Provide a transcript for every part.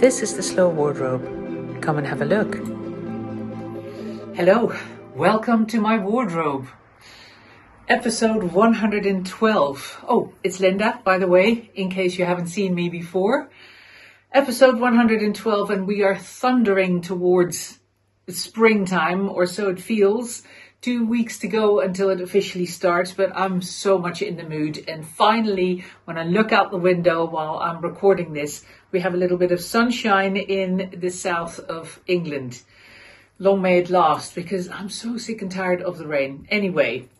This is the Slow Wardrobe. Come and have a look. Hello, welcome to my wardrobe. Episode 112. Oh, it's Linda, by the way, in case you haven't seen me before. Episode 112, and we are thundering towards springtime, or so it feels. 2 weeks to go until it officially starts, but I'm so much in the mood. And finally, when I look out the window while I'm recording this, we have a little bit of sunshine in the south of England. Long may it last, because I'm so sick and tired of the rain. Anyway,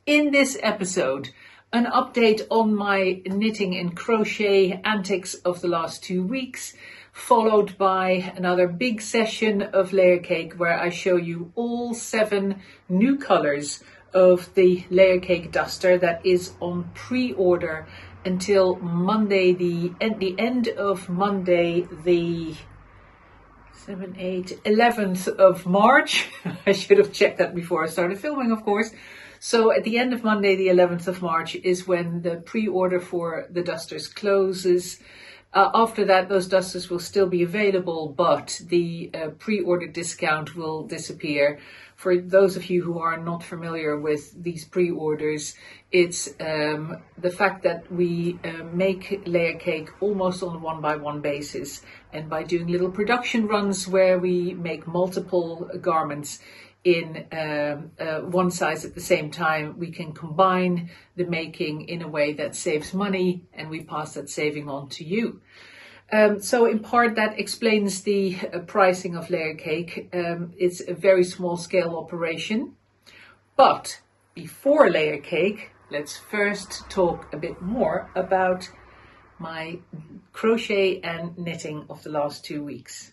in this episode, an update on my knitting and crochet antics of the last 2 weeks, followed by another big session of Layercake where I show you all 7 new colors of the Layercake duster that is on pre-order until Monday, the end of Monday, the 11th of March. I should have checked that before I started filming, of course. So at the end of Monday, the 11th of March is when the pre-order for the dusters closes. After that, those dusters will still be available, but the pre-order discount will disappear. For those of you who are not familiar with these pre-orders, it's the fact that we make Layercake almost on a one-by-one basis. And by doing little production runs where we make multiple garments in one size at the same time, we can combine the making in a way that saves money, and we pass that saving on to you. So in part that explains the pricing of Layercake. It's a very small scale operation. But before Layercake, let's first talk a bit more about my crochet and knitting of the last 2 weeks.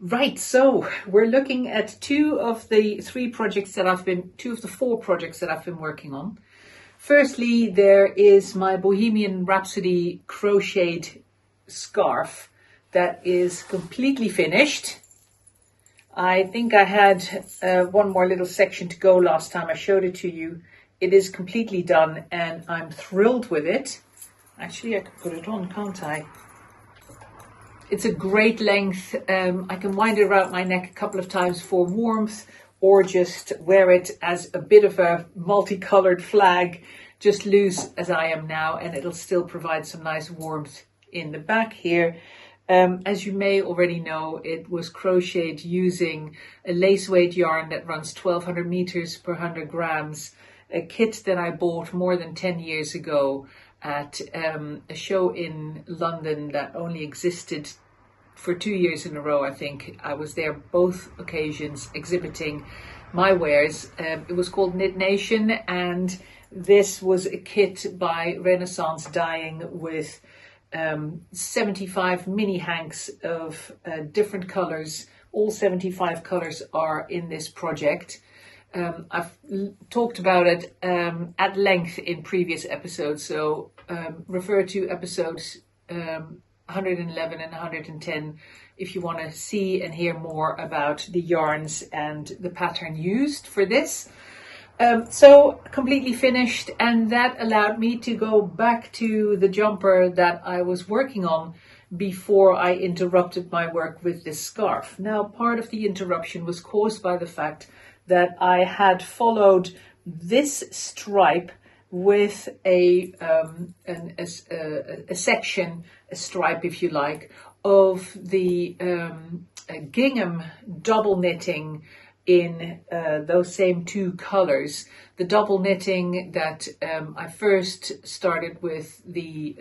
Right, so we're looking at two of the 4 projects that I've been working on. Firstly, there is my Bohemian Rhapsody crocheted scarf that is completely finished. I think I had one more little section to go last time I showed it to you. It is completely done and I'm thrilled with it. Actually, I could put it on, can't I? It's a great length. I can wind it around my neck a couple of times for warmth, or just wear it as a bit of a multicolored flag, just loose as I am now, and it'll still provide some nice warmth in the back here. As you may already know, it was crocheted using a lace weight yarn that runs 1200 meters per 100 grams, a kit that I bought more than 10 years ago at a show in London that only existed for 2 years in a row. I think I was there both occasions exhibiting my wares. It was called Knit Nation, and this was a kit by Renaissance Dyeing with 75 mini hanks of different colors. All 75 colors are in this project. I've talked about it at length in previous episodes, so refer to episodes 111 and 110 if you want to see and hear more about the yarns and the pattern used for this. So completely finished, and that allowed me to go back to the jumper that I was working on before I interrupted my work with this scarf. Now, part of the interruption was caused by the fact that I had followed this stripe with a section, a stripe if you like, of the gingham double knitting in those same 2 colors. The double knitting that I first started with the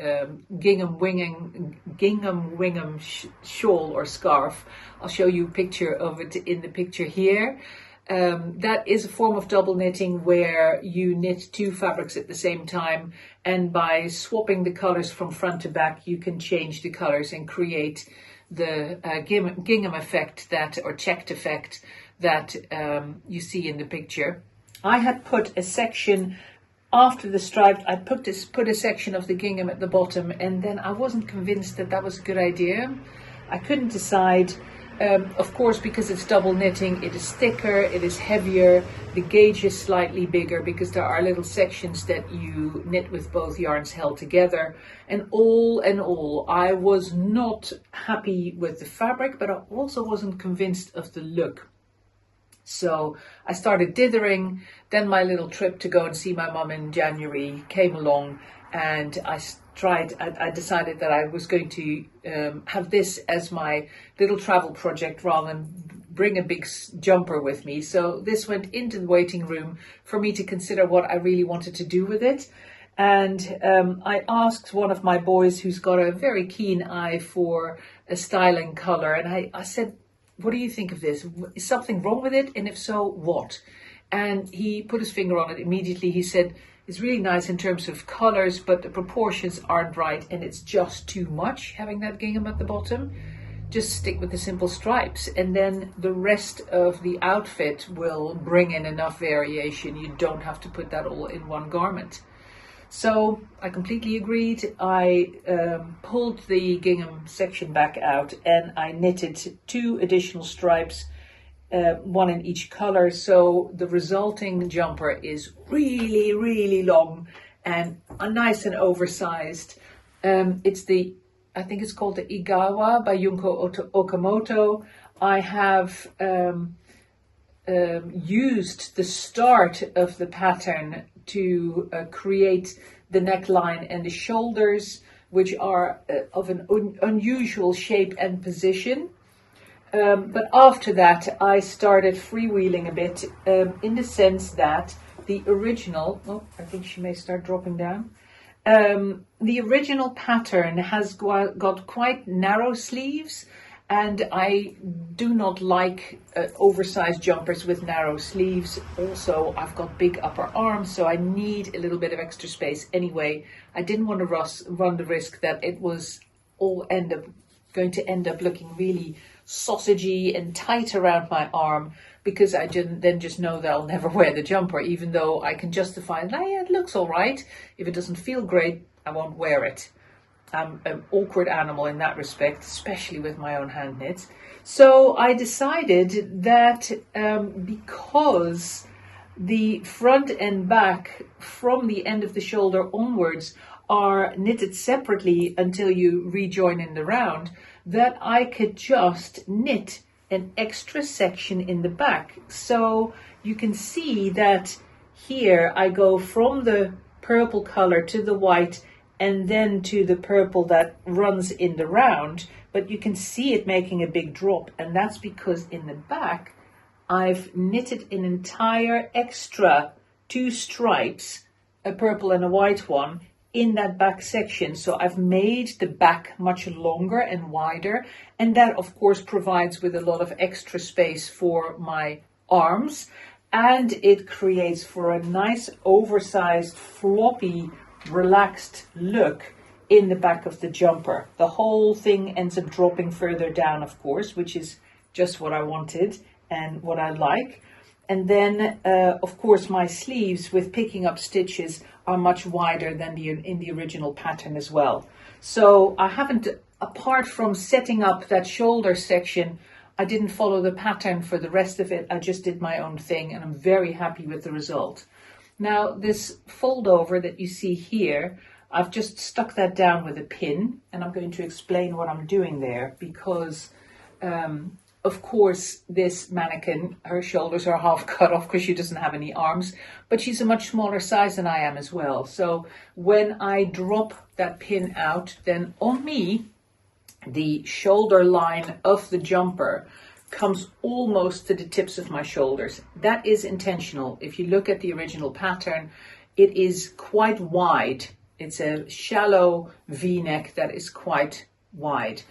gingham wingham shawl or scarf. I'll show you a picture of it in the picture here. That is a form of double knitting where you knit 2 fabrics at the same time, and by swapping the colors from front to back you can change the colors and create the gingham effect, that, or checked effect, that you see in the picture. I had put a section after the stripe. I put a section of the gingham at the bottom, and then I wasn't convinced that that was a good idea. I couldn't decide. Of course, because it's double knitting, it is thicker, it is heavier, the gauge is slightly bigger because there are little sections that you knit with both yarns held together. And all in all, I was not happy with the fabric, but I also wasn't convinced of the look. So I started dithering. Then my little trip to go and see my mum in January came along, and I decided that I was going to have this as my little travel project rather than bring a big jumper with me. So this went into the waiting room for me to consider what I really wanted to do with it. And I asked one of my boys, who's got a very keen eye for a style and color, and I said, what do you think of this? Is something wrong with it? And if so, what? And he put his finger on it immediately. He said, it's really nice in terms of colors, but the proportions aren't right, and it's just too much having that gingham at the bottom. Just stick with the simple stripes, and then the rest of the outfit will bring in enough variation. You don't have to put that all in one garment. So I completely agreed. I pulled the gingham section back out, and I knitted 2 additional stripes, one in each color. So the resulting jumper is really, really long and nice and oversized. I think it's called the Igawa by Junko Okamoto. I have used the start of the pattern to create the neckline and the shoulders, which are of an unusual shape and position. But after that, I started freewheeling a bit in the sense that the original, I think she may start dropping down. The original pattern has got quite narrow sleeves, and I do not like oversized jumpers with narrow sleeves. Also, I've got big upper arms, so I need a little bit of extra space anyway. I didn't want to run the risk that it was all going to end up looking really sausagey and tight around my arm, because I didn't just know that I'll never wear the jumper, even though I can justify that, yeah, it looks all right. If it doesn't feel great, I won't wear it. I'm an awkward animal in that respect, especially with my own hand knits. So I decided that because the front and back from the end of the shoulder onwards are knitted separately until you rejoin in the round, that I could just knit an extra section in the back. So you can see that here I go from the purple color to the white and then to the purple that runs in the round, but you can see it making a big drop, and that's because in the back I've knitted an entire extra 2 stripes, a purple and a white one, in that back section. So I've made the back much longer and wider, and that of course provides with a lot of extra space for my arms, and it creates for a nice oversized floppy relaxed look in the back of the jumper. The whole thing ends up dropping further down, of course, which is just what I wanted and what I like. And then of course my sleeves with picking up stitches are much wider than in the original pattern as well. So I haven't, apart from setting up that shoulder section, I didn't follow the pattern for the rest of it. I just did my own thing, and I'm very happy with the result. Now this fold over that you see here, I've just stuck that down with a pin, and I'm going to explain what I'm doing there, because of course this mannequin, her shoulders are half cut off because she doesn't have any arms, but she's a much smaller size than I am as well. So when I drop that pin out, then on me, the shoulder line of the jumper comes almost to the tips of my shoulders. That is intentional. If you look at the original pattern, it is quite wide. It's a shallow V-neck that is quite wide.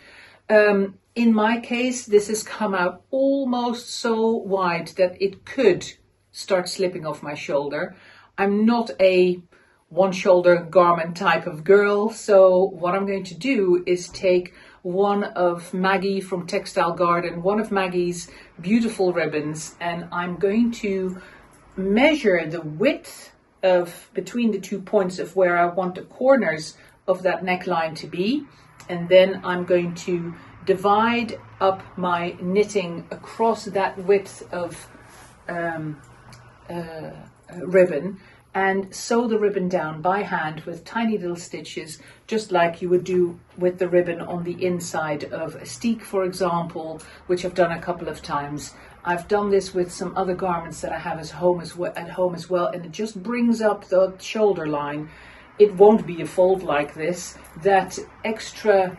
In my case, this has come out almost so wide that it could start slipping off my shoulder. I'm not a one shoulder garment type of girl, so what I'm going to do is take one of Maggie from Textile Garden, one of Maggie's beautiful ribbons, and I'm going to measure the width of between the 2 points of where I want the corners of that neckline to be, and then I'm going to divide up my knitting across that width of ribbon and sew the ribbon down by hand with tiny little stitches, just like you would do with the ribbon on the inside of a steek, for example, which I've done a couple of times. I've done this with some other garments that I have at home as well, and it just brings up the shoulder line. It won't be a fold like this. That extra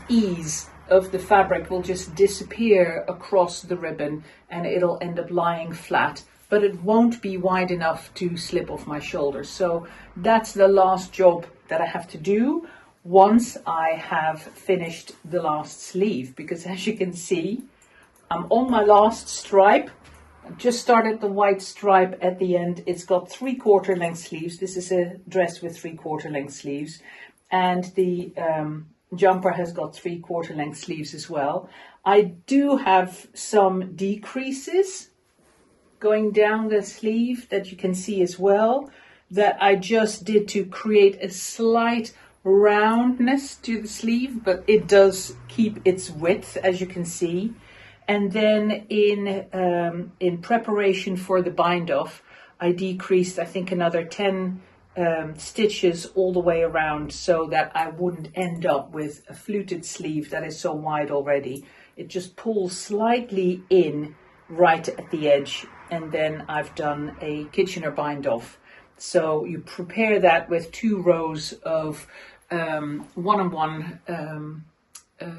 ease of the fabric will just disappear across the ribbon and it'll end up lying flat, but it won't be wide enough to slip off my shoulder. So that's the last job that I have to do once I have finished the last sleeve, because as you can see, I'm on my last stripe. I've just started the white stripe at the end. It's got 3/4 length sleeves. This is a dress with 3/4 length sleeves, and the jumper has got 3/4 length sleeves as well. I do have some decreases going down the sleeve that you can see as well, that I just did to create a slight roundness to the sleeve, but it does keep its width, as you can see. And then in preparation for the bind off, I decreased, I think, another 10 stitches all the way around, so that I wouldn't end up with a fluted sleeve that is so wide already. It just pulls slightly in right at the edge, and then I've done a Kitchener bind off. So you prepare that with 2 rows of 1-on-1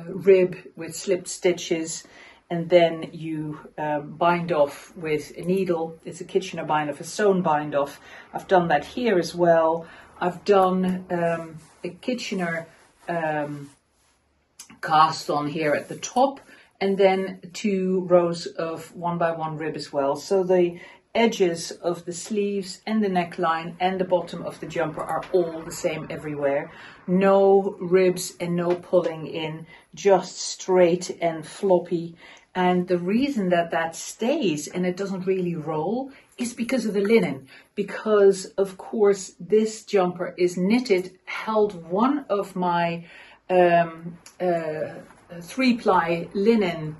rib with slipped stitches, and then you bind off with a needle. It's a Kitchener bind off, a sewn bind off. I've done that here as well. I've done a Kitchener cast on here at the top, and then 2 rows of 1-by-1 rib as well. So the edges of the sleeves and the neckline and the bottom of the jumper are all the same everywhere. No ribs and no pulling in, just straight and floppy. And the reason that that stays and it doesn't really roll is because of the linen. Because, of course, this jumper is knitted, held one of my 3-ply linen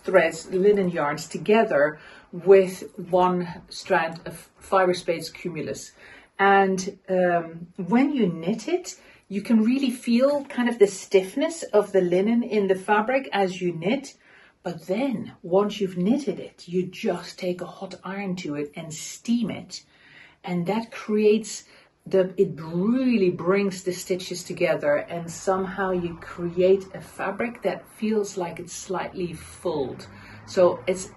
threads, linen yarns, together with 1 strand of Fiber Spades Cumulus. And when you knit it, you can really feel kind of the stiffness of the linen in the fabric as you knit. But then once you've knitted it, you just take a hot iron to it and steam it. And that creates it really brings the stitches together, and somehow you create a fabric that feels like it's slightly fulled. So it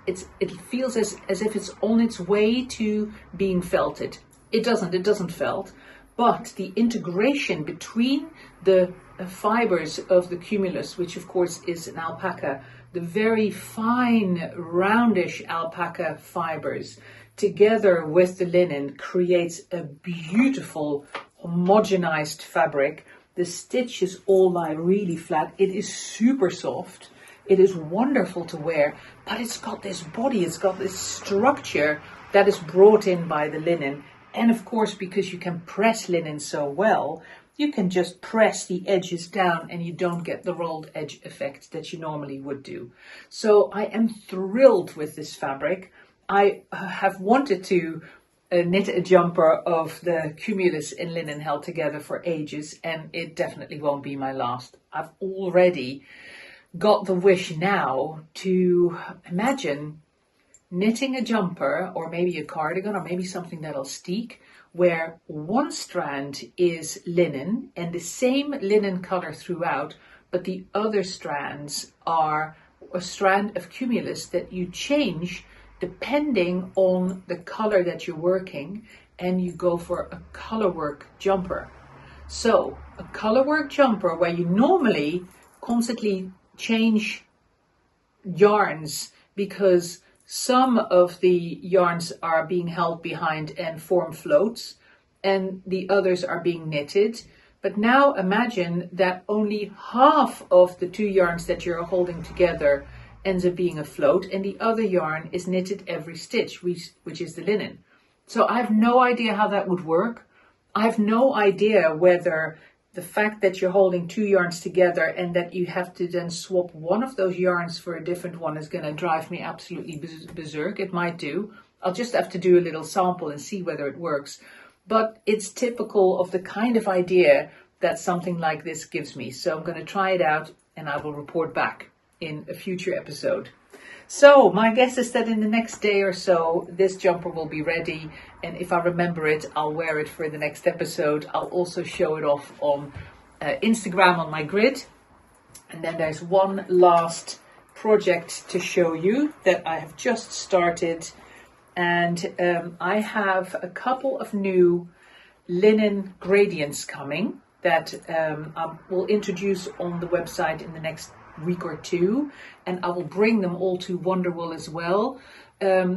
feels as if it's on its way to being felted. It doesn't felt, but the integration between the fibers of the cumulus, which of course is an alpaca, the very fine roundish alpaca fibers, together with the linen, creates a beautiful homogenized fabric. The stitches all lie really flat. It is super soft. It is wonderful to wear, but it's got this body, it's got this structure that is brought in by the linen. And of course, because you can press linen so well, you can just press the edges down and you don't get the rolled edge effect that you normally would do. So I am thrilled with this fabric. I have wanted to knit a jumper of the cumulus in linen held together for ages, and it definitely won't be my last. I've already got the wish now to imagine knitting a jumper, or maybe a cardigan, or maybe something that'll steek, where 1 strand is linen and the same linen color throughout, but the other strands are a strand of cumulus that you change depending on the color that you're working, and you go for a colorwork jumper. So a colorwork jumper where you normally constantly change yarns because some of the yarns are being held behind and form floats, and the others are being knitted. But now imagine that only half of the 2 yarns that you're holding together ends up being a float, and the other yarn is knitted every stitch, which is the linen. So I have no idea how that would work. I have no idea whether the fact that you're holding two yarns together and that you have to then swap one of those yarns for a different one is going to drive me absolutely berserk. It might do. I'll just have to do a little sample and see whether it works. But it's typical of the kind of idea that something like this gives me. So I'm going to try it out and I will report back in a future episode. So my guess is that in the next day or so, this jumper will be ready. And if I remember it, I'll wear it for the next episode. I'll also show it off on Instagram on my grid. And then there's one last project to show you that I have just started. And I have a couple of new linen gradients coming that I will introduce on the website in the next week or two, and I will bring them all to Wonderwool as well.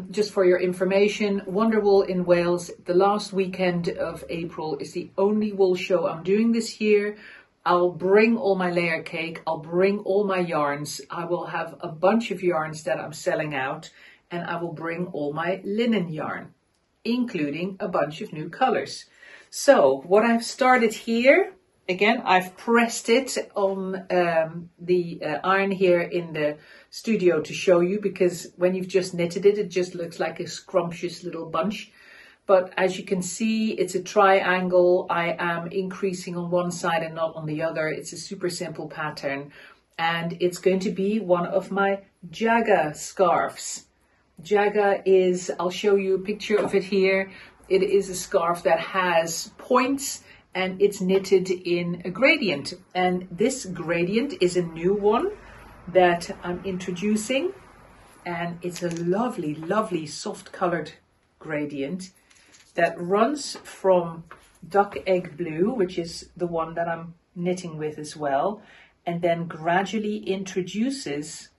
Just for your information, Wonderwool in Wales, the last weekend of April is the only wool show I'm doing this year. I'll bring all my Layercake, I'll bring all my yarns, I will have a bunch of yarns that I'm selling out, and I will bring all my linen yarn, including a bunch of new colors. So what I've started here, again, I've pressed it on the iron here in the studio to show you, because when you've just knitted it, it just looks like a scrumptious little bunch. But as you can see, it's a triangle. I am increasing on one side and not on the other. It's a super simple pattern. And it's going to be one of my Jagga scarves. Jagga is, I'll show you a picture of it here. It is a scarf that has points and it's knitted in a gradient. And this gradient is a new one that I'm introducing. And it's a lovely, lovely soft colored gradient that runs from duck egg blue, which is the one that I'm knitting with as well, and then gradually introduces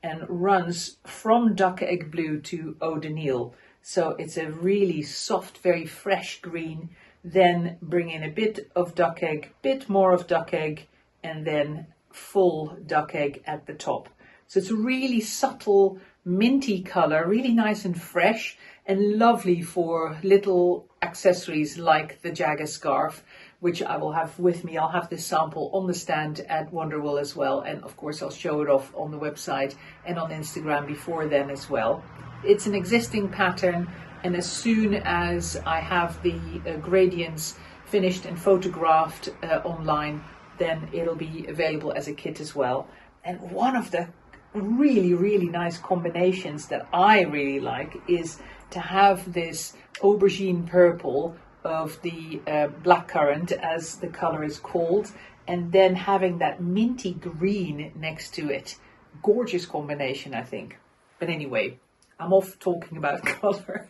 and runs from duck egg blue to eau de Nil. So it's a really soft, very fresh green, then bring in a bit of duck egg, bit more of duck egg, and then full duck egg at the top. So it's a really subtle minty color, really nice and fresh, and lovely for little accessories like the Jagga scarf, which I will have with me. I'll have this sample on the stand at Wonderwool as well. And of course, I'll show it off on the website and on Instagram before then as well. It's an existing pattern. And as soon as I have the gradients finished and photographed online, then it'll be available as a kit as well. And one of the really, really nice combinations that I really like is to have this aubergine purple of the black currant, as the color is called, and then having that minty green next to it. Gorgeous combination, I think. But anyway, I'm off talking about color.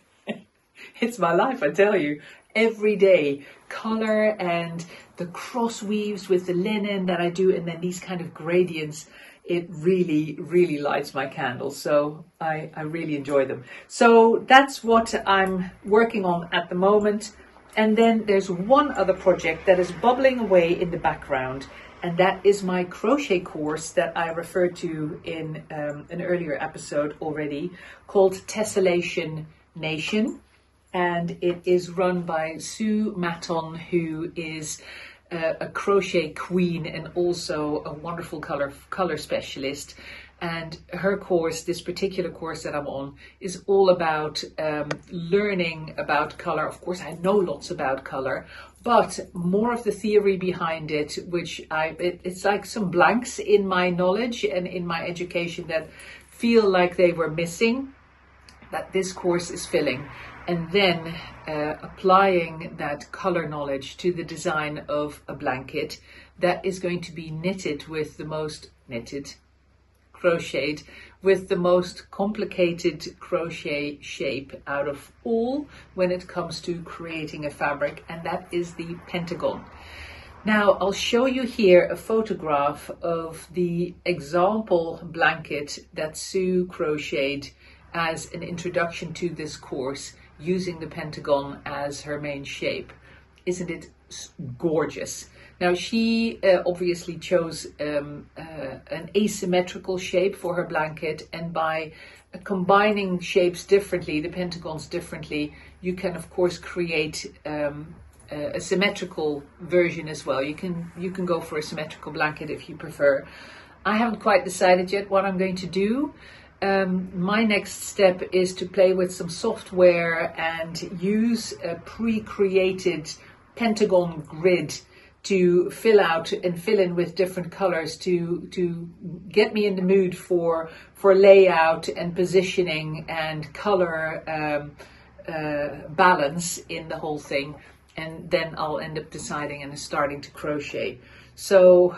It's my life, I tell you. Every day, color and the cross weaves with the linen that I do, and then these kind of gradients, it really, really lights my candles. So I really enjoy them. So that's what I'm working on at the moment. And then there's one other project that is bubbling away in the background, and that is my crochet course that I referred to in an earlier episode already, called Tessellation Nation. And it is run by Sue Maton, who is a crochet queen and also a wonderful color specialist. And her course, this particular course that I'm on, is all about learning about color. Of course, I know lots about color, but more of the theory behind it, which it's like some blanks in my knowledge and in my education that feel like they were missing, that this course is filling. And then applying that color knowledge to the design of a blanket that is going to be crocheted with the most complicated crochet shape out of all when it comes to creating a fabric, and that is the pentagon. Now I'll show you here a photograph of the example blanket that Sue crocheted as an introduction to this course, using the pentagon as her main shape. Isn't it gorgeous? Now she obviously chose an asymmetrical shape for her blanket, and by combining shapes differently, the pentagons differently, you can of course create a symmetrical version as well. You can go for a symmetrical blanket if you prefer. I haven't quite decided yet what I'm going to do. My next step is to play with some software and use a pre-created pentagon grid to fill out and fill in with different colors to get me in the mood for layout and positioning and color balance in the whole thing. And then I'll end up deciding and starting to crochet. So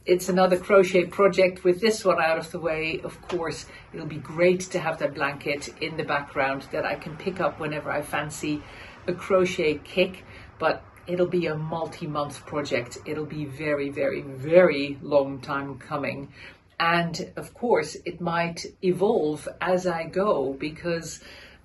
it's another crochet project. With this one out of the way, of course, it'll be great to have that blanket in the background that I can pick up whenever I fancy a crochet kick. But it'll be a multi-month project. It'll be very, very, very long time coming. And of course, it might evolve as I go, because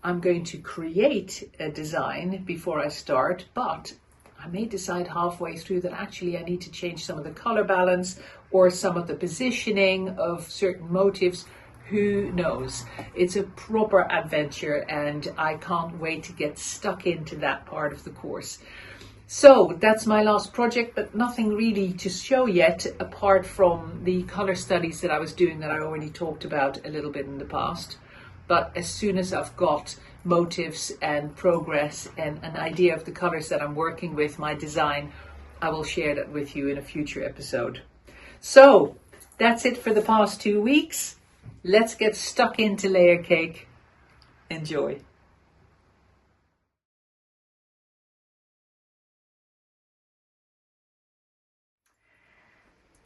I'm going to create a design before I start, but I may decide halfway through that actually I need to change some of the color balance or some of the positioning of certain motifs. Who knows? It's a proper adventure and I can't wait to get stuck into that part of the course. So that's my last project, but nothing really to show yet apart from the color studies that I was doing that I already talked about a little bit in the past. But as soon as I've got motifs and progress and an idea of the colors that I'm working with, my design, I will share that with you in a future episode. So that's it for the past 2 weeks. Let's get stuck into Layercake. Enjoy.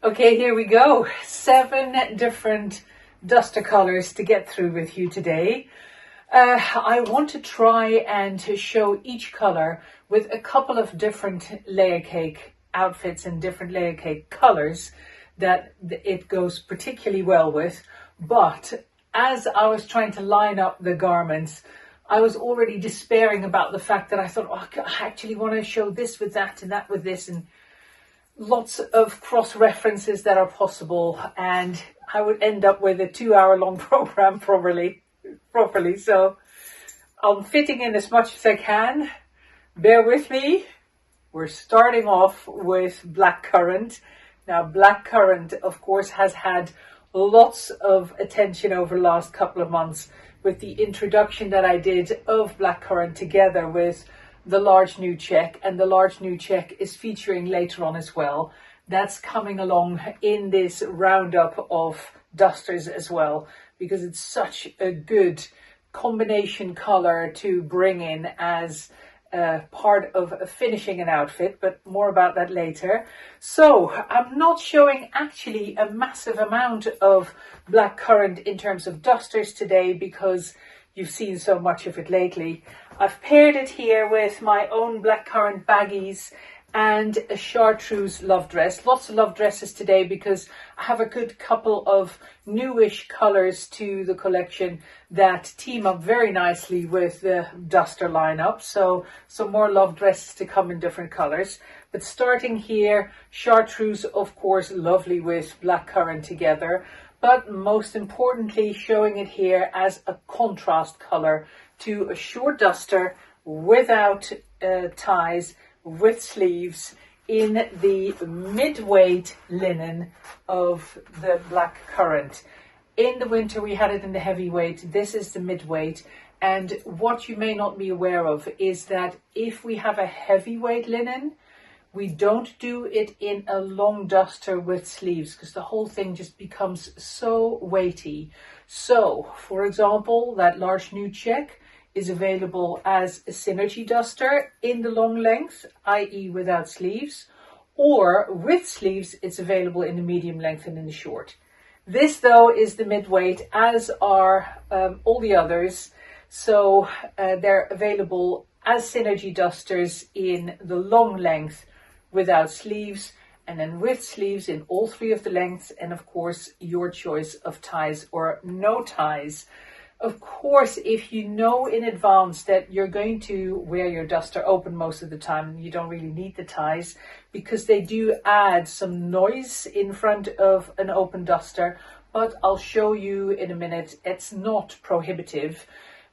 Okay, here we go. 7 different duster colors to get through with you today. I want to try and to show each color with a couple of different Layercake outfits and different Layercake colors that it goes particularly well with. But as I was trying to line up the garments, I was already despairing about the fact that I thought, oh, I actually want to show this with that and that with this, and lots of cross references that are possible, and I would end up with a 2-hour-long program properly. So I'm fitting in as much as I can. Bear with me. We're starting off with black currant. Now, black currant, of course, has had lots of attention over the last couple of months with the introduction that I did of black currant together with the large new check, and the large new check is featuring later on as well. That's coming along in this roundup of dusters as well, because it's such a good combination color to bring in as part of finishing an outfit, but more about that later. So I'm not showing actually a massive amount of black currant in terms of dusters today because you've seen so much of it lately. I've paired it here with my own blackcurrant baggies and a chartreuse love dress. Lots of love dresses today because I have a good couple of newish colors to the collection that team up very nicely with the duster lineup. So some more love dresses to come in different colors. But starting here, chartreuse, of course, lovely with blackcurrant together. But most importantly, showing it here as a contrast color to a short duster without ties, with sleeves, in the mid-weight linen of the black currant. In the winter we had it in the heavyweight. This is the mid-weight, and what you may not be aware of is that if we have a heavyweight linen, we don't do it in a long duster with sleeves because the whole thing just becomes so weighty. So, for example, that large new check is available as a synergy duster in the long length, i.e. without sleeves, or with sleeves, it's available in the medium length and in the short. This, though, is the mid-weight, as are all the others. So they're available as synergy dusters in the long length without sleeves, and then with sleeves in all 3 of the lengths, and of course your choice of ties or no ties. Of course, if you know in advance that you're going to wear your duster open most of the time, you don't really need the ties because they do add some noise in front of an open duster, but I'll show you in a minute, it's not prohibitive.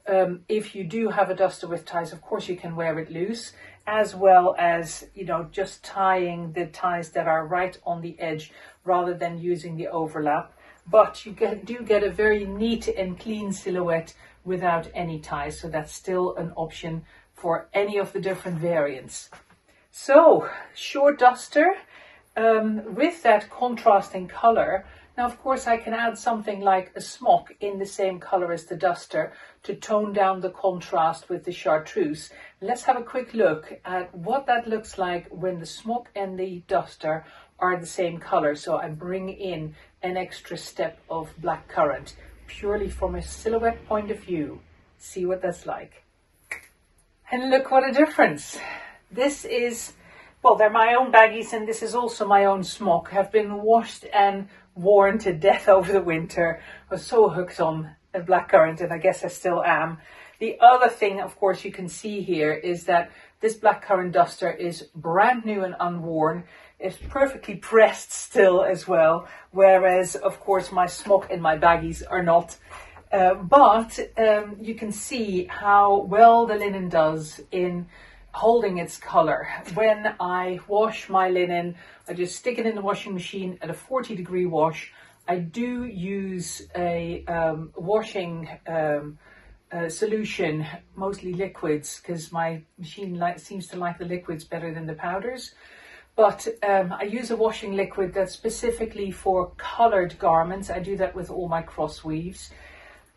if you do have a duster with ties, of course you can wear it loose, as well as, you know, just tying the ties that are right on the edge rather than using the overlap. But you do get a very neat and clean silhouette without any ties, so that's still an option for any of the different variants. So, short duster with that contrasting color. Now, of course, I can add something like a smock in the same color as the duster to tone down the contrast with the chartreuse. Let's have a quick look at what that looks like when the smock and the duster are the same color. So I bring in an extra step of black currant, purely from a silhouette point of view. See what that's like. And look what a difference. This is, well, they're my own baggies, and this is also my own smock. Have been washed and worn to death over the winter. I was so hooked on black currant, and I guess I still am. The other thing, of course, you can see here is that this black currant duster is brand new and unworn. It's perfectly pressed still as well, whereas, of course, my smock and my baggies are not. But you can see how well the linen does in holding its color. When I wash my linen, I just stick it in the washing machine at a 40-degree wash. I do use a washing solution, mostly liquids, because my machine seems to like the liquids better than the powders. But I use a washing liquid that's specifically for colored garments. I do that with all my cross weaves.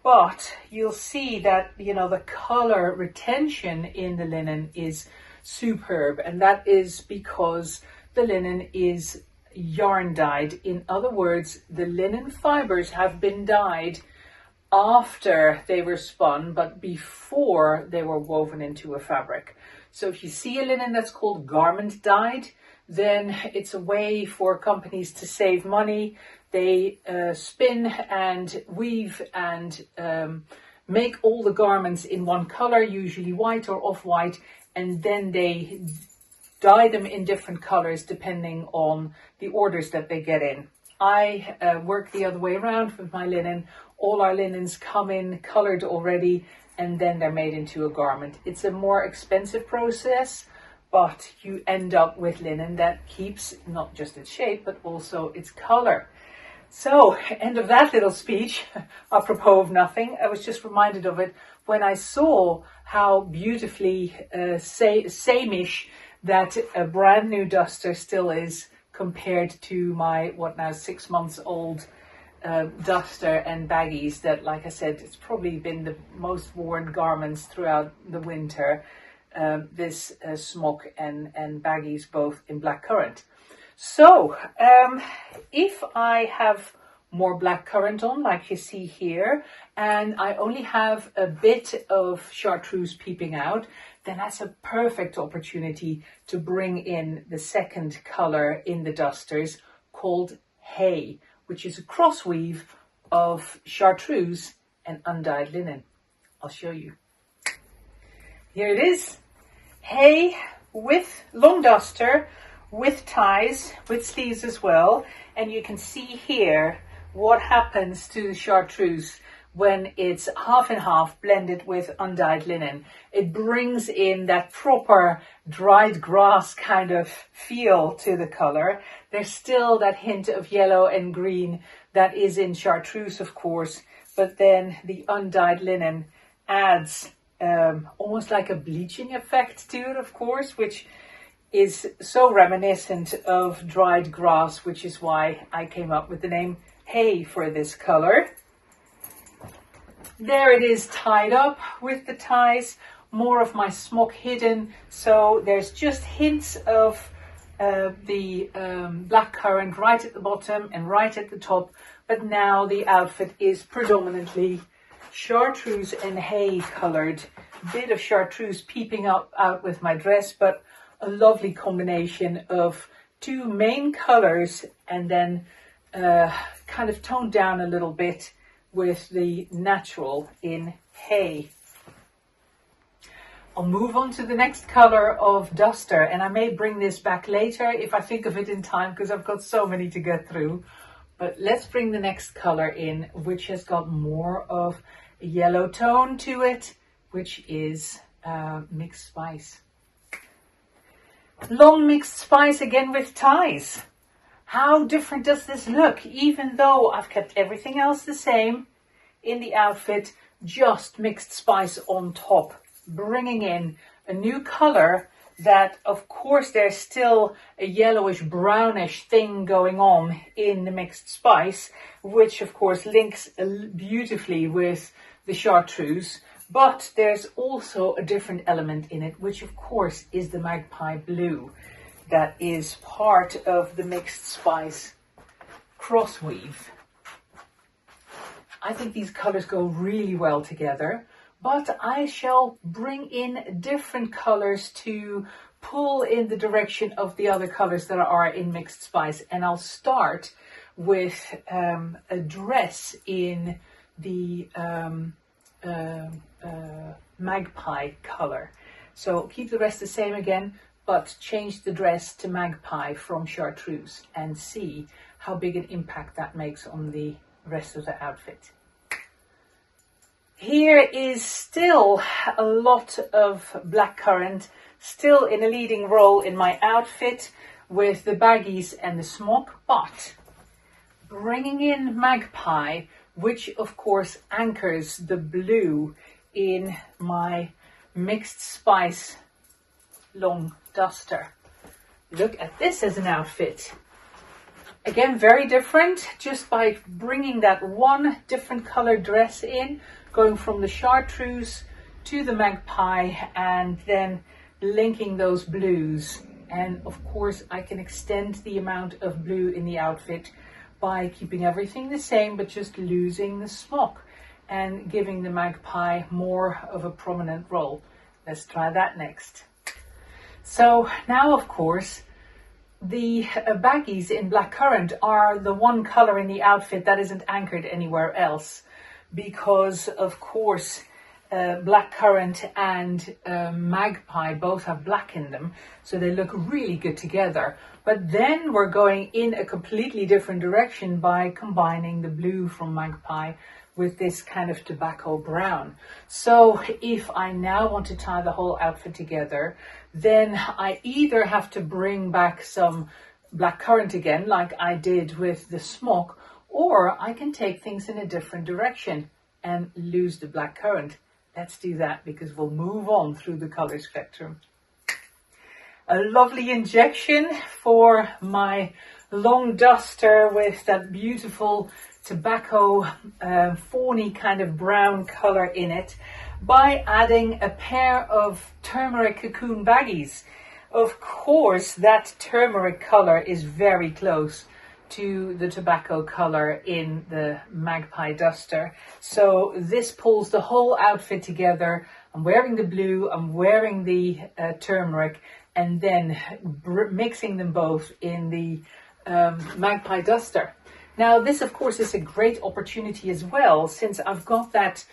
But you'll see that, you know, the color retention in the linen is superb. And that is because the linen is yarn dyed. In other words, the linen fibers have been dyed after they were spun, but before they were woven into a fabric. So if you see a linen that's called garment dyed, then it's a way for companies to save money. They spin and weave and make all the garments in one color, usually white or off-white, and then they dye them in different colors depending on the orders that they get in. I work the other way around with my linen. All our linens come in colored already, and then they're made into a garment. It's a more expensive process, but you end up with linen that keeps not just its shape, but also its color. So, end of that little speech, apropos of nothing. I was just reminded of it when I saw how beautifully sameish that a brand new duster still is compared to my, what now, 6 months old duster and baggies that, like I said, it's probably been the most worn garments throughout the winter. This smock and baggies, both in black currant. So, if I have more black currant on, like you see here, and I only have a bit of chartreuse peeping out, then that's a perfect opportunity to bring in the second color in the dusters called hay, which is a cross weave of chartreuse and undyed linen. I'll show you. Here it is. Hay with long duster, with ties, with sleeves as well. And you can see here what happens to the chartreuse when it's half and half blended with undyed linen. It brings in that proper dried grass kind of feel to the color. There's still that hint of yellow and green that is in chartreuse, of course, but then the undyed linen adds almost like a bleaching effect to it, of course, which is so reminiscent of dried grass, which is why I came up with the name hay for this color. There it is, tied up with the ties, more of my smock hidden, so there's just hints of the black currant right at the bottom and right at the top, but now the outfit is predominantly chartreuse and hay colored. Bit of chartreuse peeping out with my dress, but a lovely combination of two main colors, and then kind of toned down a little bit with the natural in hay. I'll move on to the next color of duster, and I may bring this back later if I think of it in time, because I've got so many to get through. But let's bring the next color in, which has got more of a yellow tone to it, which is mixed spice. Long mixed spice again with ties. How different does this look? Even though I've kept everything else the same in the outfit, just mixed spice on top, bringing in a new color that, of course, there's still a yellowish brownish thing going on in the mixed spice, which of course links beautifully with the chartreuse, but there's also a different element in it, which of course is the Magpie blue that is part of the mixed spice cross weave. I think these colors go really well together, but I shall bring in different colors to pull in the direction of the other colors that are in mixed spice. And I'll start with a dress in the Magpie color. So keep the rest the same again, but change the dress to Magpie from chartreuse and see how big an impact that makes on the rest of the outfit. Here is still a lot of black currant, still in a leading role in my outfit with the baggies and the smock, but bringing in Magpie, which of course anchors the blue in my mixed spice long duster. Look at this as an outfit. Again, very different, just by bringing that one different color dress in, going from the chartreuse to the Magpie and then linking those blues. And of course I can extend the amount of blue in the outfit by keeping everything the same, but just losing the smock and giving the Magpie more of a prominent role. Let's try that next. So now, of course, the baggies in black currant are the one color in the outfit that isn't anchored anywhere else, because of course black currant and Magpie both have black in them, so they look really good together. But then we're going in a completely different direction by combining the blue from Magpie with this kind of tobacco brown. So if I now want to tie the whole outfit together, then I either have to bring back some black currant again, like I did with the smock, or I can take things in a different direction and lose the black currant. Let's do that, because we'll move on through the color spectrum. A lovely injection for my long duster with that beautiful tobacco fawny kind of brown color in it, by adding a pair of turmeric cocoon baggies. Of course, that turmeric color is very close to the tobacco color in the Magpie duster, so this pulls the whole outfit together. I'm wearing the blue, I'm wearing the turmeric, and then mixing them both in the Magpie duster. Now this of course is a great opportunity as well, since I've got that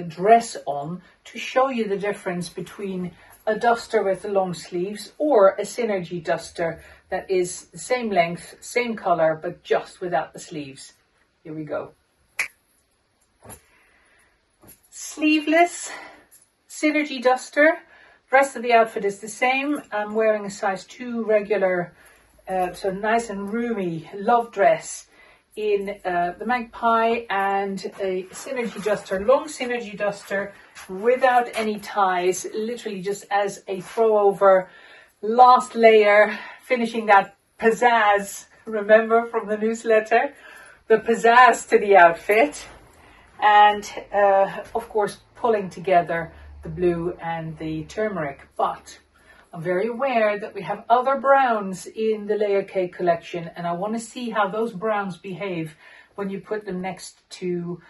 dress on, to show you the difference between a duster with the long sleeves or a synergy duster that is the same length, same color, but just without the sleeves. Here we go. Sleeveless synergy duster. Rest of the outfit is the same. I'm wearing a size 2 regular, so nice and roomy love dress in the Magpie, and a synergy duster, long synergy duster without any ties, literally just as a throw over last layer, finishing that pizzazz, remember from the newsletter, the pizzazz to the outfit, and of course pulling together the blue and the turmeric. But I'm very aware that we have other browns in the Layercake collection, and I want to see how those browns behave when you put them next to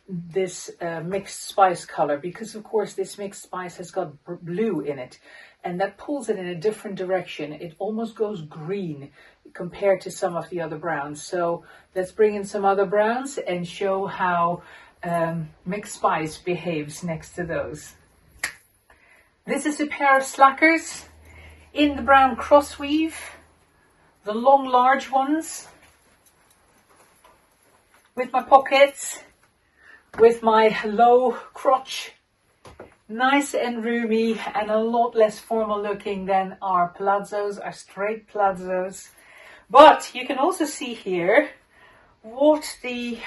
this mixed spice color, because of course this mixed spice has got blue in it, and that pulls it in a different direction. It almost goes green compared to some of the other browns. So let's bring in some other browns and show how mixed spice behaves next to those. This is a pair of slackers in the brown cross weave, the long large ones with my pockets. with my low crotch, nice and roomy and a lot less formal looking than our palazzos, our straight palazzos. But you can also see here what the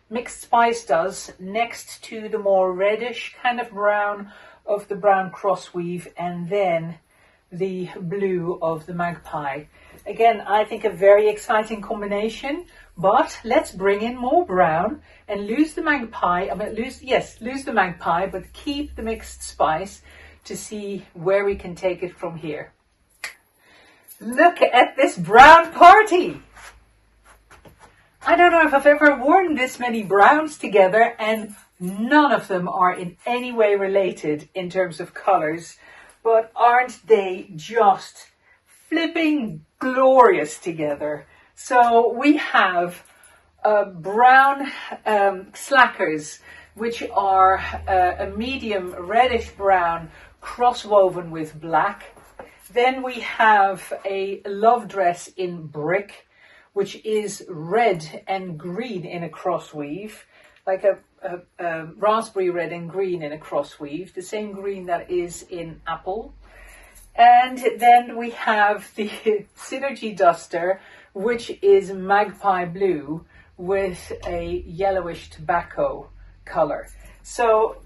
mixed spice does next to the more reddish kind of brown of the brown cross weave and then the blue of the Magpie. Again, I think a very exciting combination, but let's bring in more brown and lose the Magpie. Lose the Magpie, but keep the mixed spice to see where we can take it from here. Look at this brown party. I don't know if I've ever worn this many browns together, and none of them are in any way related in terms of colors, but aren't they just flipping glorious together? So we have brown slackers, which are a medium reddish brown cross-woven with black. Then we have a love dress in brick, which is red and green in a cross weave, like a raspberry red and green in a cross weave, the same green that is in apple. And then we have the Synergy duster, which is magpie blue with a yellowish tobacco color. So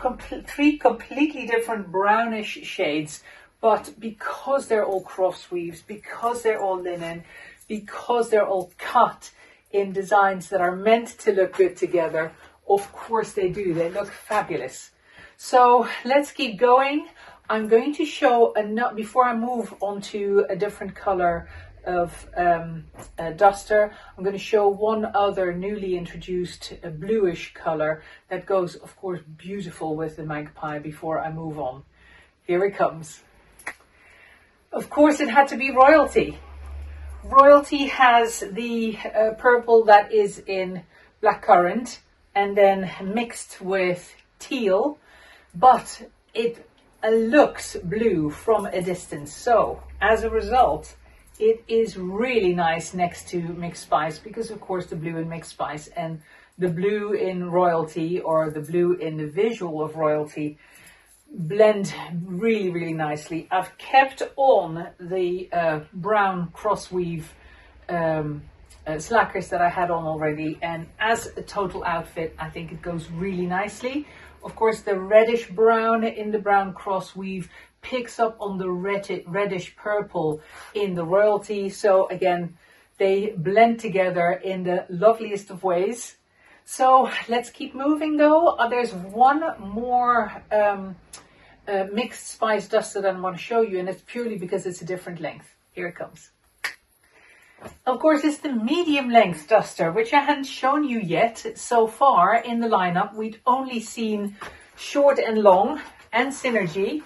three completely different brownish shades, but because they're all cross weaves, because they're all linen, because they're all cut in designs that are meant to look good together, of course they do. They look fabulous. So let's keep going. I'm going to show, before I move on to a different color of duster, I'm going to show one other newly introduced bluish color that goes, of course, beautiful with the Magpie before I move on. Here it comes. Of course, it had to be Royalty. Royalty has the purple that is in black currant and then mixed with teal, but it looks blue from a distance. So as a result, it is really nice next to mixed spice, because of course the blue in mixed spice and the blue in Royalty, or the blue in the visual of Royalty, blend really, really nicely. I've kept on the brown cross weave slackers that I had on already, and as a total outfit I think it goes really nicely. Of course, the reddish brown in the brown cross weave picks up on the reddish purple in the Royalty, so again they blend together in the loveliest of ways. So let's keep moving though. There's one more mixed spice duster that I want to show you, and it's purely because it's a different length. Here it comes. Of course, it's the medium length duster, which I hadn't shown you yet so far in the lineup. We'd only seen short and long and Synergy,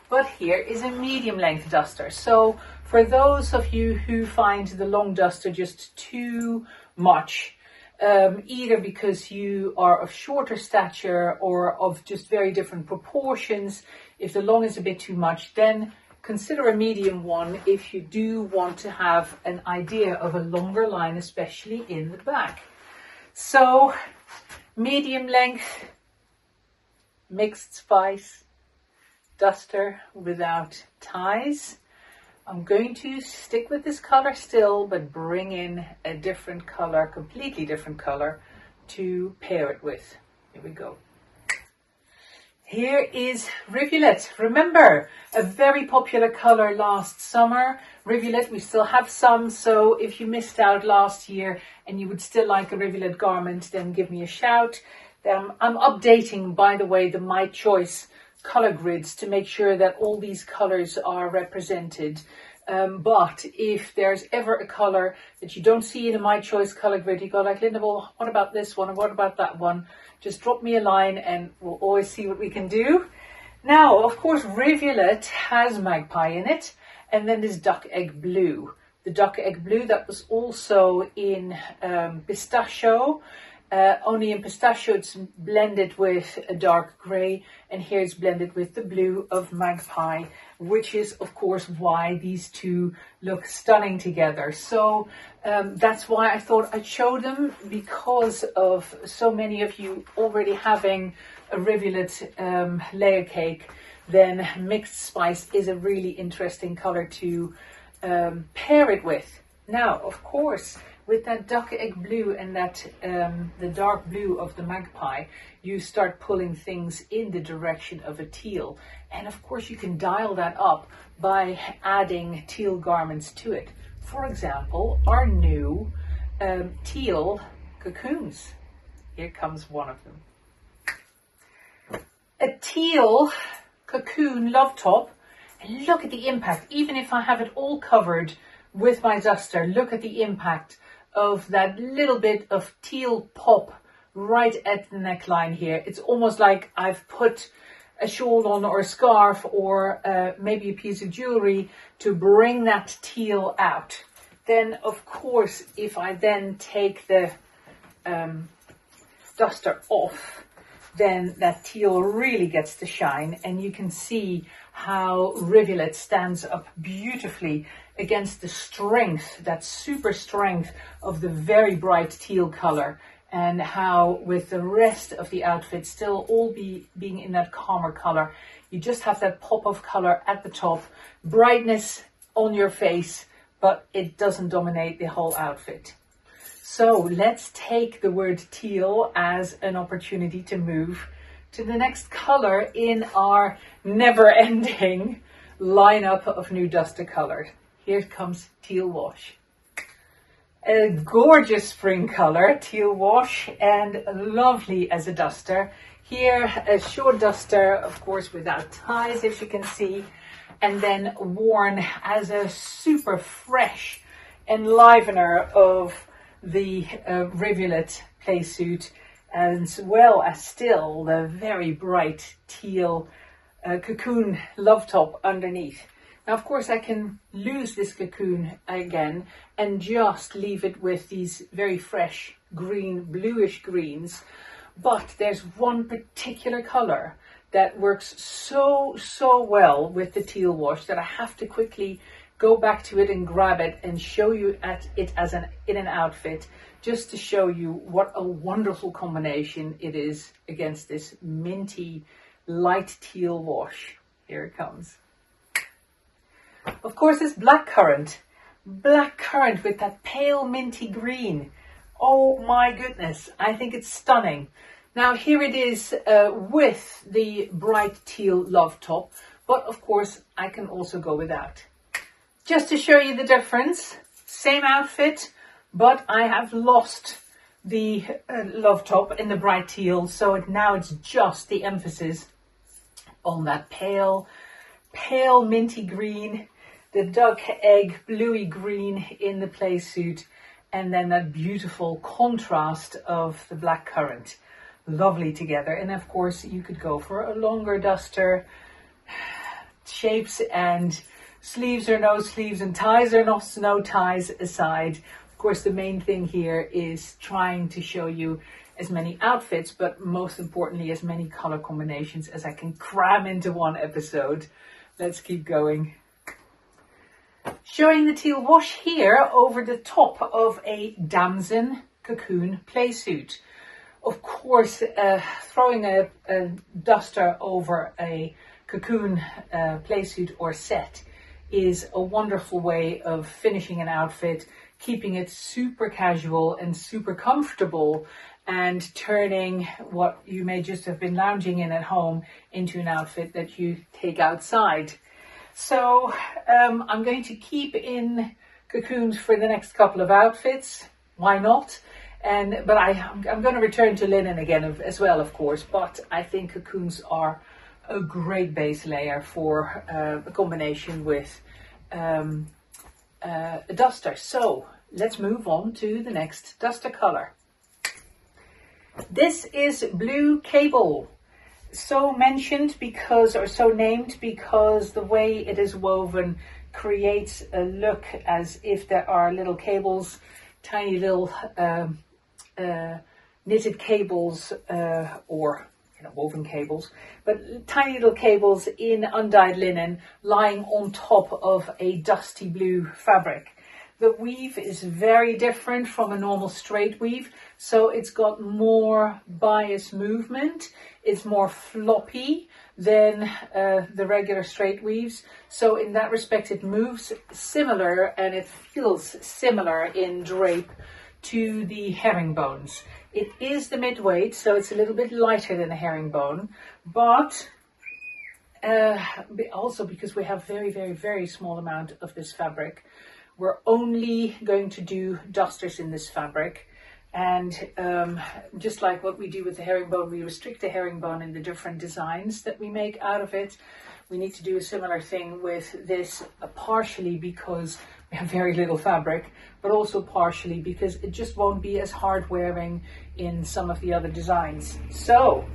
but here is a medium length duster. So for those of you who find the long duster just too much, either because you are of shorter stature or of just very different proportions, if the long is a bit too much, then consider a medium one if you do want to have an idea of a longer line, especially in the back. So medium length mixed spice duster without ties. I'm going to stick with this color still, but bring in a different color, completely different color to pair it with. Here we go. Here is Rivulet. Remember, a very popular color last summer. Rivulet, we still have some, so if you missed out last year and you would still like a Rivulet garment, then give me a shout. I'm updating, by the way, the My Choice color grids to make sure that all these colors are represented. But if there's ever a color that you don't see in a My Choice color grid, you go like, Linda, well, what about this one? And what about that one? Just drop me a line and we'll always see what we can do. Now, of course, Rivulet has Magpie in it, and then this duck egg blue. The duck egg blue that was also in pistachio, only in pistachio it's blended with a dark grey, and here it's blended with the blue of Magpie, which is of course why these two look stunning together. So that's why I thought I'd show them, because of so many of you already having a rivulet layer cake. Then mixed spice is a really interesting color to pair it with. Now, of course, with that duck egg blue and that the dark blue of the Magpie, you start pulling things in the direction of a teal. And of course, you can dial that up by adding teal garments to it. For example, our new teal cocoons. Here comes one of them. A teal cocoon love top, and look at the impact. Even if I have it all covered with my duster, look at the impact of that little bit of teal pop right at the neckline here. It's almost like I've put a shawl on or a scarf or maybe a piece of jewelry to bring that teal out. Then of course, if I then take the duster off, then that teal really gets to shine, and you can see how rivulet stands up beautifully against the strength, that super strength of the very bright teal color, and how with the rest of the outfit still all being in that calmer color, you just have that pop of color at the top, brightness on your face, but it doesn't dominate the whole outfit. So let's take the word teal as an opportunity to move to the next color in our never-ending lineup of new duster colors. Here comes Teal Wash. A gorgeous spring color, Teal Wash, and lovely as a duster. Here, a short duster, of course, without ties, as you can see, and then worn as a super fresh enlivener of the rivulet playsuit, as well as still the very bright teal cocoon love top underneath. Now, of course, I can lose this cocoon again and just leave it with these very fresh green, bluish greens. But there's one particular color that works so well with the teal wash that I have to quickly go back to it and grab it and show you it as in an outfit, just to show you what a wonderful combination it is against this minty light teal wash. Here it comes. Of course, it's black currant with that pale minty green. Oh my goodness, I think it's stunning. Now here it is with the bright teal love top, but of course I can also go without. Just to show you the difference, same outfit, but I have lost the love top in the bright teal, so now it's just the emphasis on that pale minty green, the duck egg bluey green in the playsuit, and then that beautiful contrast of the black currant. Lovely together. And of course you could go for a longer duster, shapes and sleeves or no sleeves, and ties or no ties aside. Of course, the main thing here is trying to show you as many outfits, but most importantly, as many color combinations as I can cram into one episode. Let's keep going. Showing the teal wash here over the top of a Damson cocoon playsuit. Of course, throwing a duster over a cocoon playsuit or set is a wonderful way of finishing an outfit, keeping it super casual and super comfortable, and turning what you may just have been lounging in at home into an outfit that you take outside. So I'm going to keep in cocoons for the next couple of outfits. Why not? But I'm going to return to linen again as well, of course. But I think cocoons are a great base layer for a combination with a duster. So let's move on to the next duster color. This is Blue Cable. So mentioned because, or so named because the way it is woven creates a look as if there are little cables, tiny little knitted cables or woven cables, but tiny little cables in undyed linen lying on top of a dusty blue fabric. The weave is very different from a normal straight weave, so it's got more bias movement, it's more floppy than the regular straight weaves. So in that respect it moves similar and it feels similar in drape to the herringbones. It is the mid-weight, so it's a little bit lighter than a herringbone, but also because we have very, very, very small amount of this fabric. We're only going to do dusters in this fabric, and just like what we do with the herringbone, we restrict the herringbone in the different designs that we make out of it. We need to do a similar thing with this, partially because we have very little fabric, but also partially because it just won't be as hard wearing in some of the other designs. So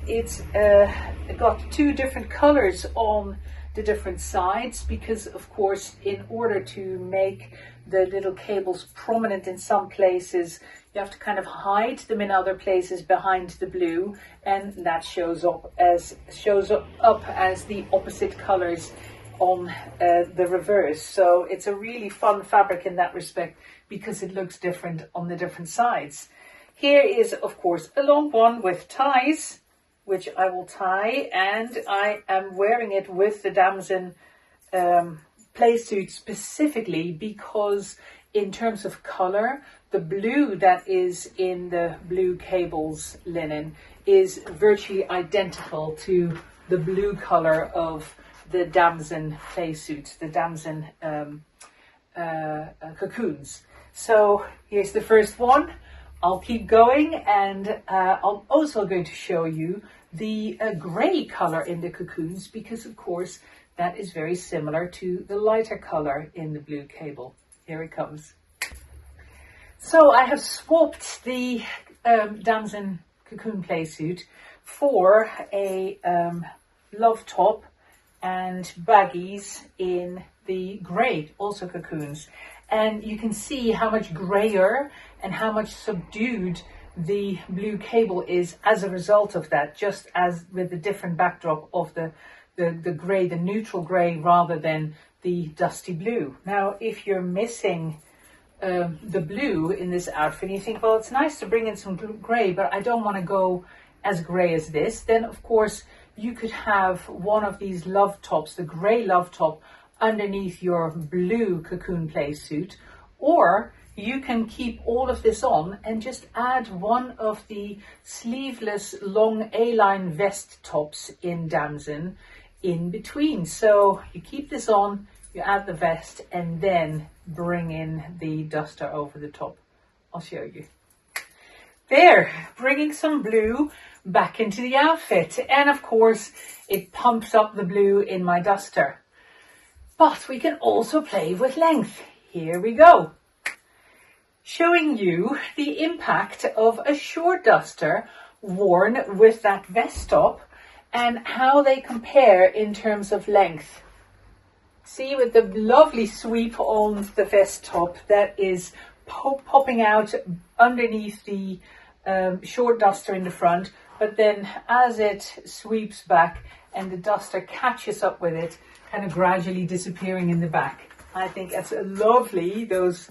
it's got two different colors on the different sides, because of course in order to make the little cables prominent in some places, you have to kind of hide them in other places behind the blue, and that shows up as the opposite colors on the reverse. So it's a really fun fabric in that respect because it looks different on the different sides. Here is of course a long one with ties, which I will tie, and I am wearing it with the Damson playsuit specifically because in terms of color, the blue that is in the blue cables linen is virtually identical to the blue color of the Damson playsuits, the Damson cocoons. So here's the first one. I'll keep going, and I'm also going to show you the grey color in the cocoons, because of course that is very similar to the lighter color in the blue cable. Here it comes. So I have swapped the Damson cocoon playsuit for a love top and baggies in the grey, also cocoons. And you can see how much grayer and how much subdued the blue cable is as a result of that, just as with the different backdrop of the grey, the neutral grey rather than the dusty blue. Now, if you're missing the blue in this outfit, and you think, well, it's nice to bring in some grey, but I don't want to go as grey as this, then of course you could have one of these love tops, the grey love top, underneath your blue cocoon playsuit, or you can keep all of this on and just add one of the sleeveless long A-line vest tops in Damson in between. So you keep this on, you add the vest, and then bring in the duster over the top. I'll show you. There, bringing some blue back into the outfit. And of course, it pumps up the blue in my duster. But we can also play with length. Here we go. Showing you the impact of a short duster worn with that vest top and how they compare in terms of length. See, with the lovely sweep on the vest top that is popping out underneath the short duster in the front, but then as it sweeps back and the duster catches up with it, kind of gradually disappearing in the back. I think that's lovely, those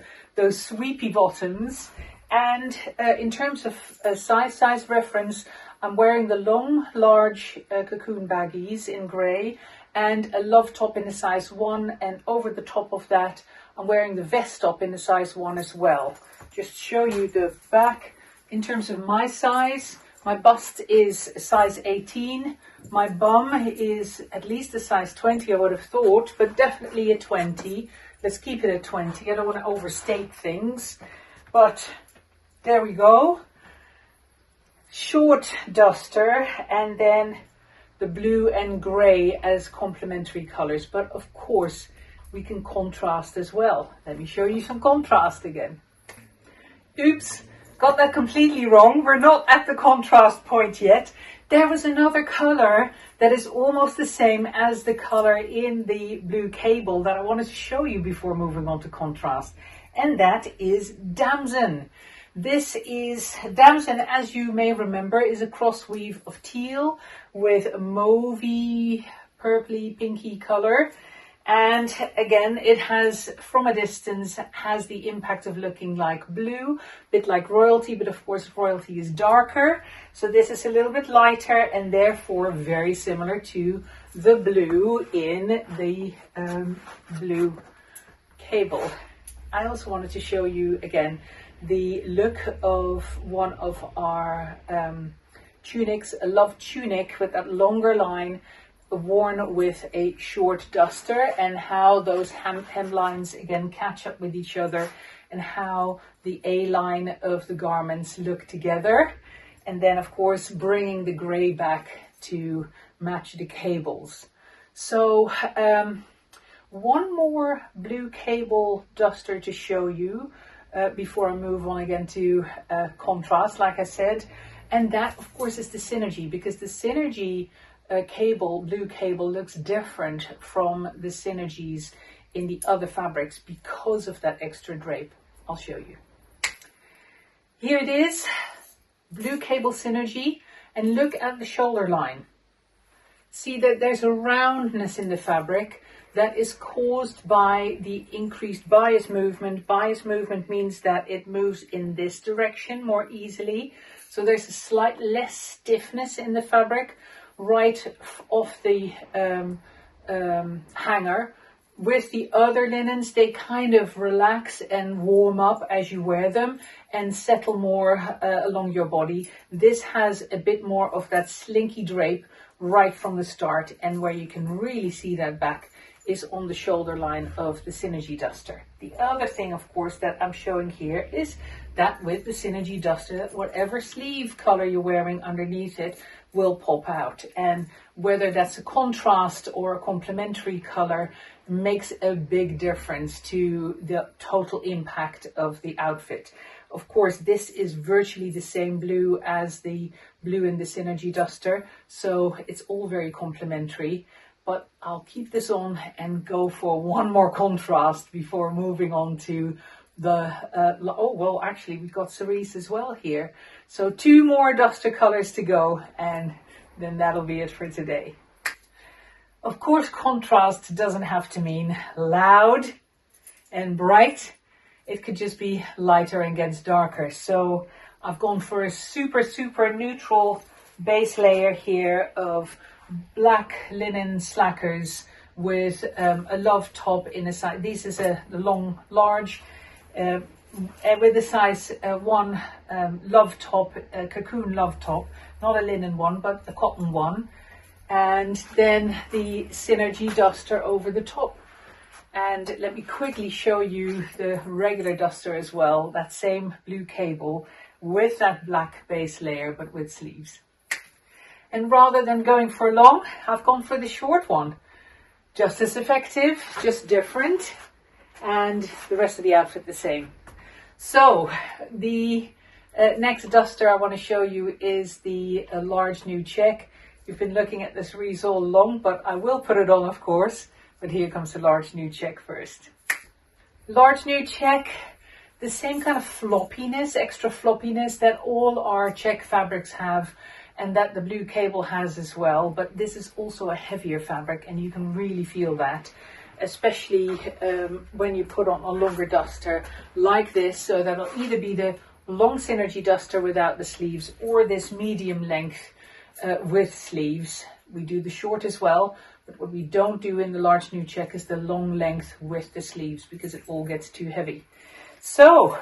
sweepy bottoms. And in terms of size reference, I'm wearing the long, large cocoon baggies in grey and a love top in a size 1, and over the top of that I'm wearing the vest top in a size 1 as well. Just show you the back. In terms of my size, my bust is size 18. My bum is at least a size 20, I would have thought, but definitely a 20. Let's keep it at 20. I don't want to overstate things, but there we go. Short duster, and then the blue and grey as complementary colors. But of course, we can contrast as well. Let me show you some contrast again. Oops. Got that completely wrong. We're not at the contrast point yet. There was another color that is almost the same as the color in the blue cable that I wanted to show you before moving on to contrast. And that is Damson. This is Damson, as you may remember, is a cross weave of teal with a mauvey, purpley, pinky color. And again, it has, from a distance, has the impact of looking like blue, a bit like royalty, but of course royalty is darker. So this is a little bit lighter and therefore very similar to the blue in the blue cable. I also wanted to show you again the look of one of our tunics, a love tunic with that longer line worn with a short duster, and how those hemlines again catch up with each other and how the A-line of the garments look together. And then of course bringing the grey back to match the cables. So one more blue cable duster to show you before I move on again to contrast, like I said. And that of course is the Synergy, because the Synergy cable, blue cable, looks different from the Synergies in the other fabrics because of that extra drape. I'll show you. Here it is, blue cable Synergy, and look at the shoulder line. See that there's a roundness in the fabric that is caused by the increased bias movement. Bias movement means that it moves in this direction more easily. So there's a slight less stiffness in the fabric right off the hanger. With the other linens, they kind of relax and warm up as you wear them and settle more along your body. This has a bit more of that slinky drape right from the start, and where you can really see that back is on the shoulder line of the Synergy duster. The other thing, of course, that I'm showing here is that with the Synergy duster, whatever sleeve color you're wearing underneath it will pop out, and whether that's a contrast or a complementary color makes a big difference to the total impact of the outfit. Of course, this is virtually the same blue as the blue in the Synergy duster, so it's all very complementary. But I'll keep this on and go for one more contrast before moving on to the, oh, well, actually we've got Cerise as well here. So 2 more duster colors to go, and then that'll be it for today. Of course, contrast doesn't have to mean loud and bright. It could just be lighter against darker. So I've gone for a super, super neutral base layer here of black linen slackers with a love top in a size. This is a long, large, with a size 1 love top, cocoon love top, not a linen one, but a cotton one. And then the Synergy duster over the top. And let me quickly show you the regular duster as well, that same blue cable with that black base layer, but with sleeves. And rather than going for long, I've gone for the short one. Just as effective, just different, and the rest of the outfit the same. So the next duster I want to show you is the large new check. You've been looking at this Cerise all along, but I will put it on, of course. But here comes the large new check first. Large new check, the same kind of floppiness, extra floppiness that all our check fabrics have, and that the blue cable has as well. But this is also a heavier fabric, and you can really feel that, especially when you put on a longer duster like this. So that'll either be the long Synergy duster without the sleeves, or this medium length with sleeves. We do the short as well, but what we don't do in the large new check is the long length with the sleeves, because it all gets too heavy. So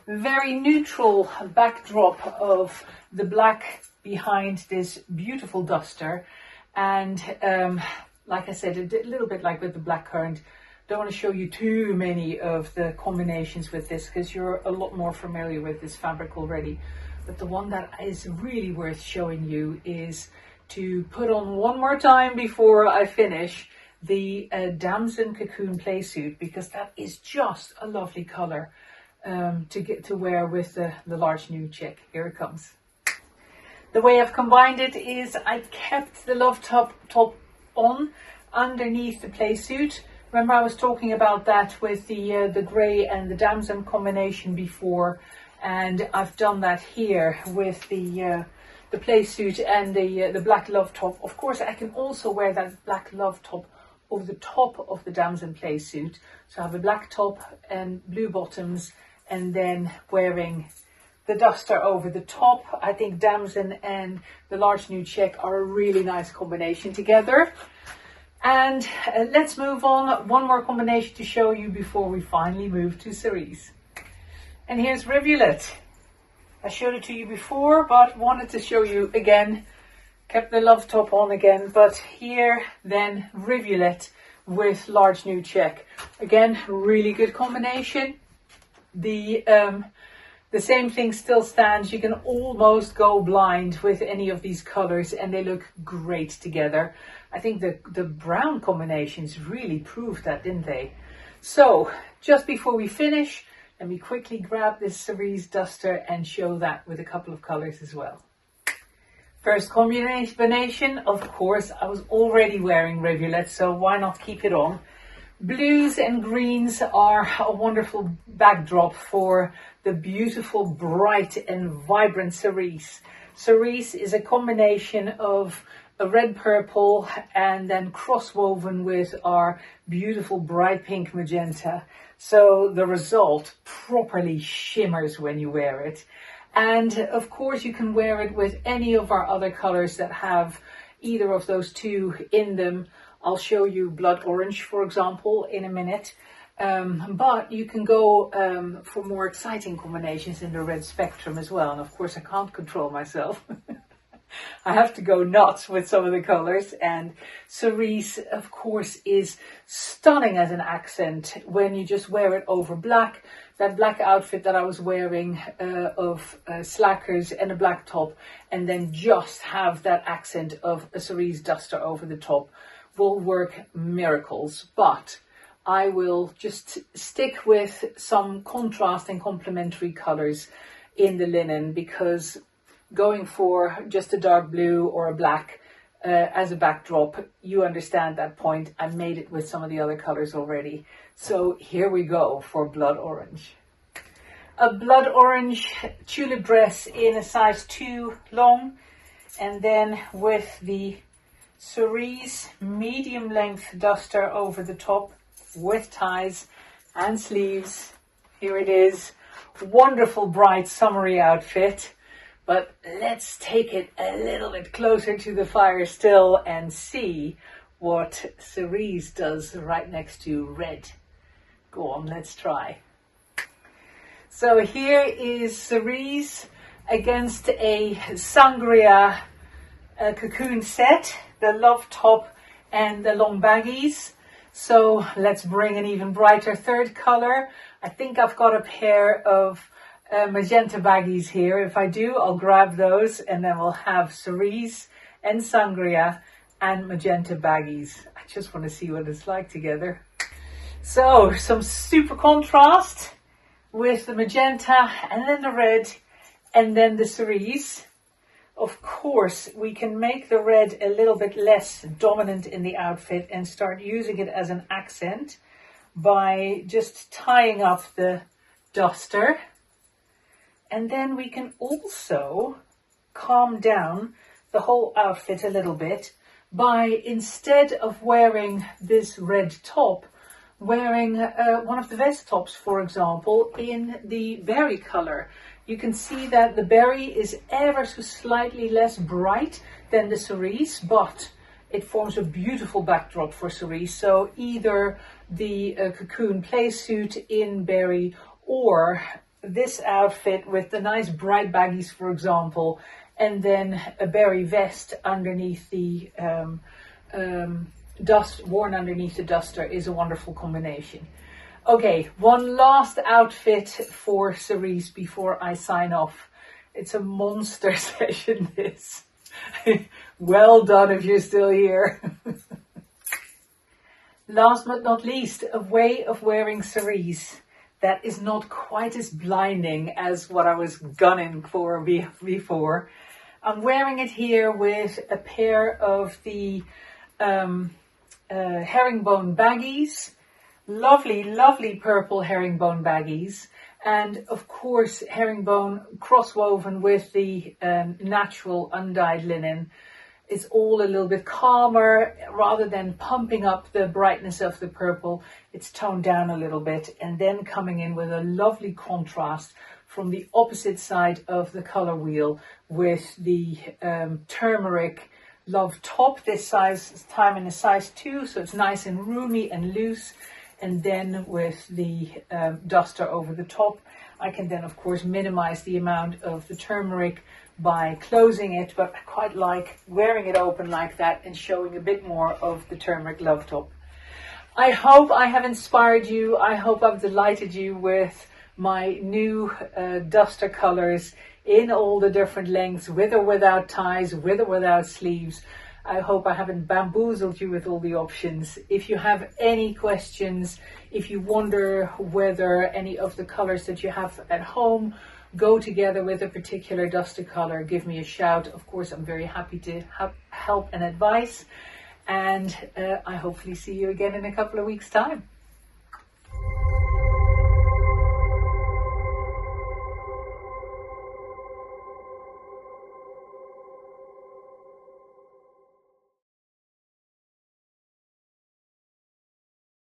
very neutral backdrop of the black behind this beautiful duster, and like I said, a little bit like with the black currant, don't want to show you too many of the combinations with this because you're a lot more familiar with this fabric already. But the one that is really worth showing you is to put on one more time before I finish the Damson cocoon play suit, because that is just a lovely color to get to wear with the large new check. Here it comes. The way I've combined it is I kept the love top on underneath the play suit. Remember I was talking about that with the grey and the Damson combination before, And I've done that here with the play suit and the black love top. Of course, I can also wear that black love top over the top of the Damson play suit. So I have a black top and blue bottoms, and then wearing the duster over the top. I think Damson and the large nude check are a really nice combination together. And let's move on. One more combination to show you before we finally move to Cerise. And here's Rivulet. I showed it to you before, but wanted to show you again. Kept the love top on again, but here then Rivulet with large nude check. Again, really good combination. The same thing still stands. You can almost go blind with any of these colors and they look great together. I think the brown combinations really proved that, didn't they? So just before we finish, let me quickly grab this Cerise duster and show that with a couple of colors as well. First combination, of course, I was already wearing Rivulet, so why not keep it on? Blues and greens are a wonderful backdrop for the beautiful, bright and vibrant Cerise. Cerise is a combination of a red purple and then cross-woven with our beautiful bright pink magenta. So the result properly shimmers when you wear it. And of course you can wear it with any of our other colors that have either of those two in them. I'll show you blood orange, for example, in a minute. But you can go for more exciting combinations in the red spectrum as well. And of course I can't control myself. I have to go nuts with some of the colors, and Cerise, of course, is stunning as an accent when you just wear it over black. That black outfit that I was wearing of slackers and a black top, and then just have that accent of a Cerise duster over the top will work miracles. But I will just stick with some contrast and complementary colors in the linen, because going for just a dark blue or a black as a backdrop, you understand that point. I made it with some of the other colors already. So here we go for blood orange. A blood orange tulip dress in a size 2 long, and then with the Cerise medium length duster over the top with ties and sleeves. Here it is. Wonderful bright summery outfit. But let's take it a little bit closer to the fire still and see what Cerise does right next to red. Go on, let's try. So here is Cerise against a sangria cocoon set, the love top and the long baggies. So let's bring an even brighter third color. I think I've got a pair of magenta baggies here. If I do, I'll grab those, and then we'll have Cerise and sangria and magenta baggies. I just want to see what it's like together. So some super contrast with the magenta and then the red and then the Cerise. Of course, we can make the red a little bit less dominant in the outfit and start using it as an accent by just tying up the duster. And then we can also calm down the whole outfit a little bit by, instead of wearing this red top, wearing one of the vest tops, for example, in the berry color. You can see that the berry is ever so slightly less bright than the Cerise, but it forms a beautiful backdrop for Cerise. So either the cocoon play suit in berry, or this outfit with the nice bright baggies, for example, and then a berry vest underneath the dust worn underneath the duster is a wonderful combination. Okay, one last outfit for Cerise before I sign off. It's a monster session, this. Well done if you're still here. Last but not least, a way of wearing Cerise that is not quite as blinding as what I was gunning for before. I'm wearing it here with a pair of the herringbone baggies. Lovely, lovely purple herringbone baggies. And of course, herringbone cross-woven with the natural undyed linen is all a little bit calmer. Rather than pumping up the brightness of the purple, it's toned down a little bit, and then coming in with a lovely contrast from the opposite side of the color wheel with the turmeric Love top. This time in a size 2, so it's nice and roomy and loose. And then with the duster over the top, I can then of course minimize the amount of the turmeric by closing it, but I quite like wearing it open like that and showing a bit more of the turmeric love top. I hope I have inspired you. I hope I've delighted you with my new duster colors in all the different lengths, with or without ties, with or without sleeves. I hope I haven't bamboozled you with all the options. If you have any questions, if you wonder whether any of the colors that you have at home go together with a particular duster color, give me a shout. Of course, I'm very happy to help and advise. And I hopefully see you again in a couple of weeks' time.